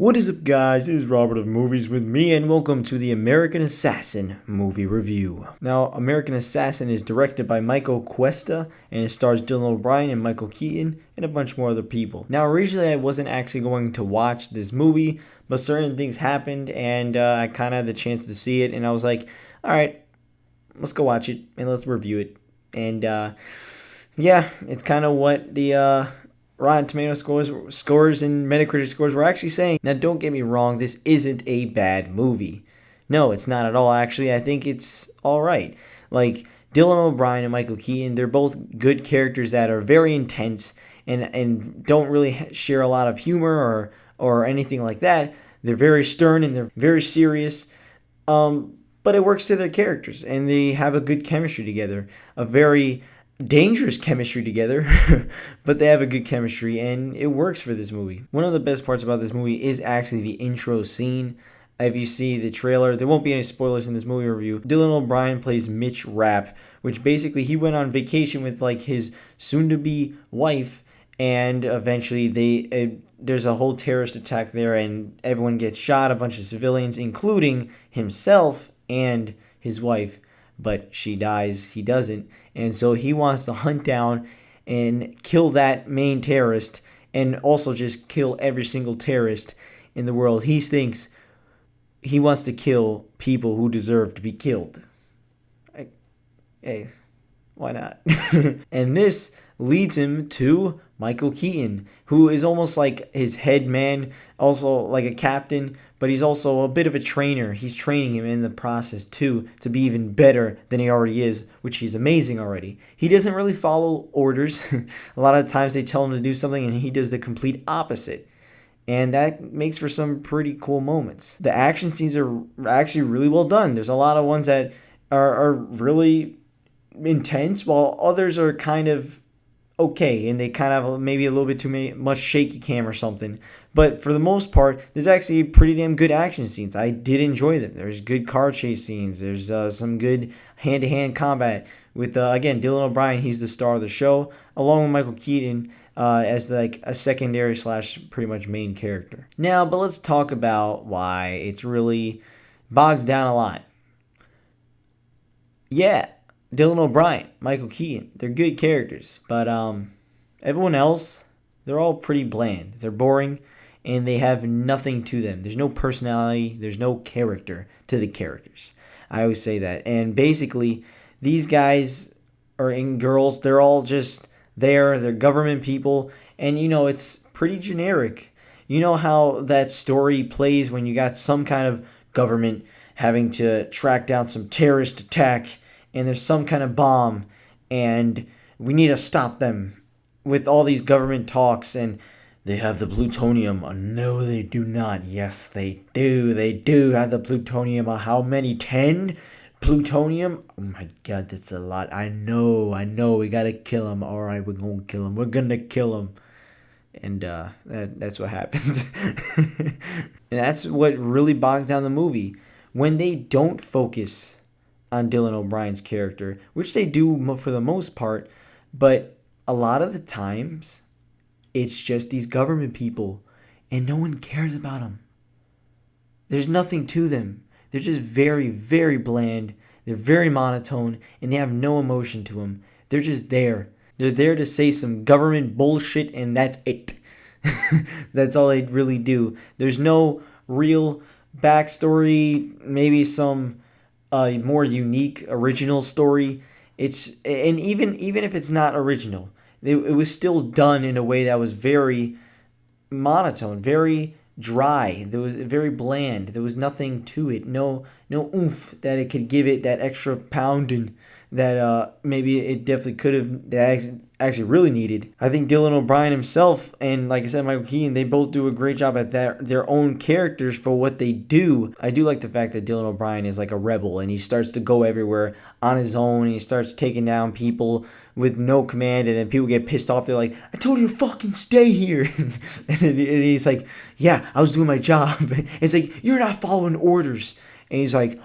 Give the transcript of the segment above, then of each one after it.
What is up, guys? It is Robert of Movies with Me, and welcome to the American Assassin movie review. Now, American Assassin is directed by Michael Cuesta, and it stars Dylan O'Brien and Michael Keaton, and a bunch more other people. Now, originally I wasn't actually going to watch this movie, but certain things happened, and I kind of had the chance to see it, and I was like, all right, let's go watch it, and let's review it. And yeah, it's kind of what the Rotten Tomato scores and Metacritic scores were actually saying. Now, don't get me wrong, this isn't a bad movie. No, it's not at all. Actually, I think it's all right. Like, Dylan O'Brien and Michael Keaton, they're both good characters that are very intense and don't really share a lot of humor or anything like that. They're very stern and they're very serious. But it works to their characters, and they have a good chemistry together. A very dangerous chemistry together, but they have a good chemistry, and it works for this movie. One of the best parts about this movie is actually the intro scene. If you see the trailer, there won't be any spoilers in this movie review. Dylan O'Brien plays Mitch Rapp, which basically he went on vacation with like his soon-to-be wife, and eventually there's a whole terrorist attack there, and everyone gets shot, a bunch of civilians, including himself and his wife. But she dies, he doesn't. And so he wants to hunt down and kill that main terrorist, and also just kill every single terrorist in the world. He thinks he wants to kill people who deserve to be killed. Hey, why not? And this leads him to Michael Keaton, who is almost like his head man, also like a captain, but he's also a bit of a trainer. He's training him in the process too to be even better than he already is, which he's amazing already. He doesn't really follow orders. A lot of times they tell him to do something and he does the complete opposite. And that makes for some pretty cool moments. The action scenes are actually really well done. There's a lot of ones that are really intense, while others are kind of okay, and they kind of maybe a little bit too much shaky cam or something. But for the most part, there's actually pretty damn good action scenes. I did enjoy them. There's good car chase scenes. There's some good hand-to-hand combat with, again, Dylan O'Brien. He's the star of the show, along with Michael Keaton as like a secondary / pretty much main character. Now, but let's talk about why it's really bogs down a lot. Yeah, Dylan O'Brien, Michael Keaton, they're good characters, but everyone else, they're all pretty bland. They're boring, and they have nothing to them. There's no personality, there's no character to the characters. I always say that. And basically, these guys and girls, they're all just there. They're government people, and it's pretty generic. You know how that story plays when you got some kind of government having to track down some terrorist attack, and there's some kind of bomb, and we need to stop them with all these government talks, and they have the plutonium. Oh, no, they do not. Yes, they do. They do have the plutonium. How many? 10? Plutonium? Oh, my God, that's a lot. I know. We got to kill them. All right, we're going to kill them. We're going to kill them. And that's what happens. And that's what really bogs down the movie. When they don't focus on Dylan O'Brien's character, which they do for the most part, but a lot of the times it's just these government people and no one cares about them. There's nothing to them. They're just very, very bland. They're very monotone, and they have no emotion to them. They're just there. They're there to say some government bullshit, and that's it. That's all they really do. There's no real backstory, maybe some more unique, original story. And even if it's not original, it was still done in a way that was very monotone, very dry. There was very bland. There was nothing to it. No oomph that it could give it, that extra pounding that maybe it definitely could have, that actually really needed. I think Dylan O'Brien himself and, like I said, Michael Keaton, they both do a great job at their own characters for what they do. I do like the fact that Dylan O'Brien is like a rebel, and he starts to go everywhere on his own, and he starts taking down people with no command, and then people get pissed off. They're like, I told you to fucking stay here. And he's like, yeah, I was doing my job. It's like, you're not following orders. And he's like,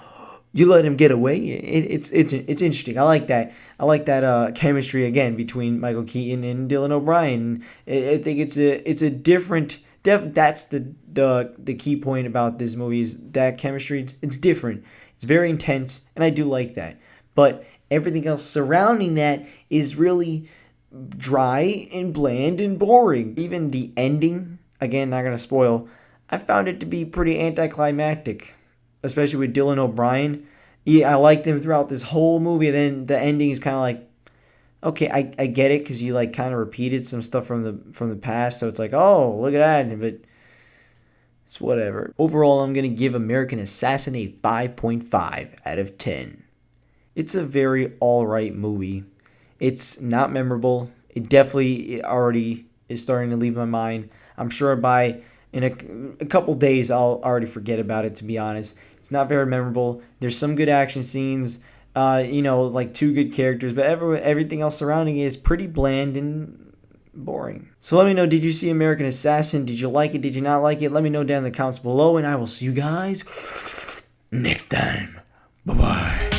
you let him get away. It's interesting. I like that. I like that chemistry again between Michael Keaton and Dylan O'Brien. I think it's a different That's the key point about this movie is that chemistry. It's different. It's very intense, and I do like that. But everything else surrounding that is really dry and bland and boring. Even the ending, again, not gonna spoil. I found it to be pretty anticlimactic, especially with Dylan O'Brien. Yeah, I liked him throughout this whole movie, and then the ending is kind of like, okay, I get it because you like kind of repeated some stuff from the past, so it's like, oh, look at that, but it's whatever. Overall, I'm gonna give American Assassin a 5.5 out of 10. It's a very alright movie. It's not memorable. It definitely already is starting to leave my mind. I'm sure by in a couple days I'll already forget about it, to be honest. It's not very memorable. There's some good action scenes, like two good characters, but everything else surrounding it is pretty bland and boring. So let me know, did you see American Assassin? Did you like it? Did you not like it? Let me know down in the comments below, and I will see you guys next time. Bye-bye.